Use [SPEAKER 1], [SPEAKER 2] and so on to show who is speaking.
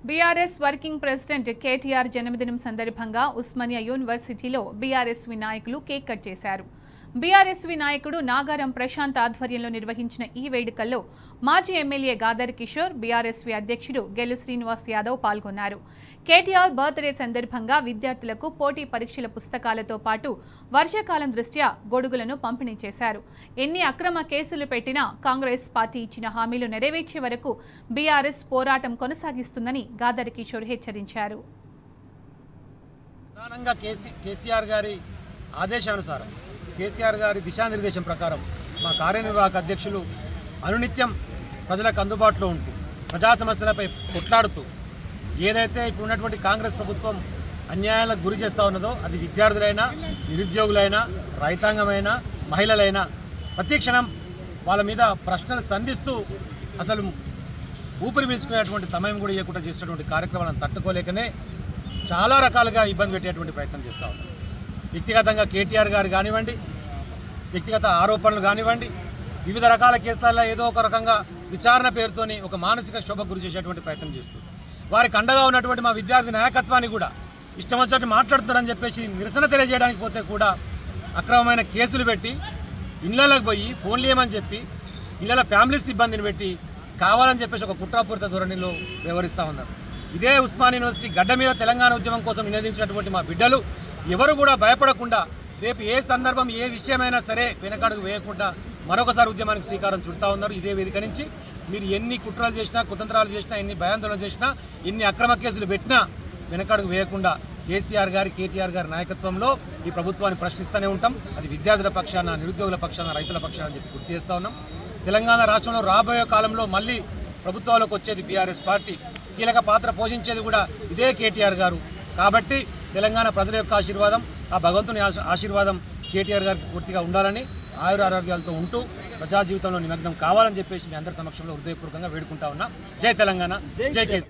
[SPEAKER 1] BRS working president KTR జన్మదినం సందర్భంగా ఉస్మానియా యూనివర్సిటీలో బీఆర్ఎస్వి నాయకులు కేక్ కట్ చేశారు. బీఆర్ఎస్వి నాయకుడు నాగారం ప్రశాంత్ ఆధ్వర్యంలో నిర్వహించిన ఈ వేడుకల్లో మాజీ ఎమ్మెల్యే గాదర్ కిషోర్, బీఆర్ఎస్వి అధ్యక్షుడు గెలు శ్రీనివాస్ యాదవ్ పాల్గొన్నారు. కేటీఆర్ బర్త్డే సందర్భంగా విద్యార్థులకు పోటీ పరీక్షల పుస్తకాలతో పాటు వర్షాకాలం దృష్ట్యా గొడుగులను పంపిణీ చేశారు. ఎన్ని అక్రమ కేసులు పెట్టినా కాంగ్రెస్ పార్టీ ఇచ్చిన హామీలు నెరవేర్చే వరకు బీఆర్ఎస్ పోరాటం కొనసాగిస్తుందని గాదర్ కిషోర్ హెచ్చరించారు.
[SPEAKER 2] కేసీఆర్ గారి దిశానిర్దేశం ప్రకారం మా కార్యనిర్వాహక అధ్యక్షులు అనునిత్యం ప్రజలకు అందుబాటులో ఉంటూ ప్రజా సమస్యలపై కొట్లాడుతూ ఏదైతే ఇప్పుడు ఉన్నటువంటి కాంగ్రెస్ ప్రభుత్వం అన్యాయాలకు గురి చేస్తూ ఉన్నదో అది విద్యార్థులైనా, నిరుద్యోగులైనా, రైతాంగమైనా, మహిళలైనా ప్రతి క్షణం వాళ్ళ మీద ప్రశ్నలు సంధిస్తూ అసలు ఊపిరి పీల్చుకునేటువంటి సమయం కూడా ఇవ్వకుండా చేసినటువంటి కార్యక్రమాలను తట్టుకోలేకనే చాలా రకాలుగా ఇబ్బంది పెట్టేటువంటి ప్రయత్నం చేస్తూ ఉన్నారు. వ్యక్తిగతంగా కేటీఆర్ గారు కానివ్వండి, వ్యక్తిగత ఆరోపణలు కానివ్వండి, వివిధ రకాల కేసులలో ఏదో ఒక రకంగా విచారణ పేరుతోని ఒక మానసిక క్షోభకు గురి చేసేటువంటి ప్రయత్నం చేస్తుంది. వారికి అండగా ఉన్నటువంటి మా విద్యార్థి నాయకత్వాన్ని కూడా ఇష్టం వచ్చినట్టు మాట్లాడుతారని చెప్పేసి నిరసన తెలియజేయడానికి పోతే కూడా అక్రమమైన కేసులు పెట్టి ఇళ్లలోకి పోయి ఫోన్లు చేయమని చెప్పి ఇళ్ల ఫ్యామిలీస్ ఇబ్బందిని పెట్టి కావాలని చెప్పేసి ఒక కుట్రాపూరిత ధోరణిలో వ్యవహరిస్తూ ఉన్నారు. ఇదే ఉస్మానియా యూనివర్సిటీ గడ్డ మీద తెలంగాణ ఉద్యమం కోసం నినదించినటువంటి మా బిడ్డలు ఎవరు కూడా భయపడకుండా రేపు ఏ సందర్భం ఏ విషయమైనా సరే వెనకడుగు వేయకుండా మరొకసారి ఉద్యమానికి శ్రీకారం చుడతా ఉన్నారు. ఇదే వేదిక నుంచి మీరు ఎన్ని కుట్రలు చేసినా, కుతంత్రాలు చేసినా, ఎన్ని భయాందోళనలు చేసినా, ఎన్ని అక్రమ కేసులు పెట్టినా వెనకడుగు వేయకుండా కేసీఆర్ గారి, కేటీఆర్ గారి నాయకత్వంలో ఈ ప్రభుత్వాన్ని ప్రశ్నిస్తూనే ఉంటాం. అది విద్యార్థుల పక్షాన, నిరుద్యోగుల పక్షాన, రైతుల పక్షాన అని చెప్పి గుర్తు చేస్తూ ఉన్నాం. తెలంగాణ రాష్ట్రంలో రాబోయే కాలంలో మళ్ళీ ప్రభుత్వాలకు వచ్చేది బీఆర్ఎస్ పార్టీ, కీలక పాత్ర పోషించేది కూడా ఇదే కేటీఆర్ గారు. కాబట్టి తెలంగాణ ప్రజల యొక్క ఆశీర్వాదం, ఆ భగవంతుని ఆశీర్వాదం కేటీఆర్ గారికి పూర్తిగా ఉండాలని, ఆయురారోగ్యాలతో ఉంటూ ప్రజా జీవితంలో నిమగ్నం కావాలని చెప్పేసి మీ అందరి సమక్షంలో హృదయపూర్వకంగా వేడుకుంటా ఉన్నా. జై తెలంగాణ, జై కేసీఆర్.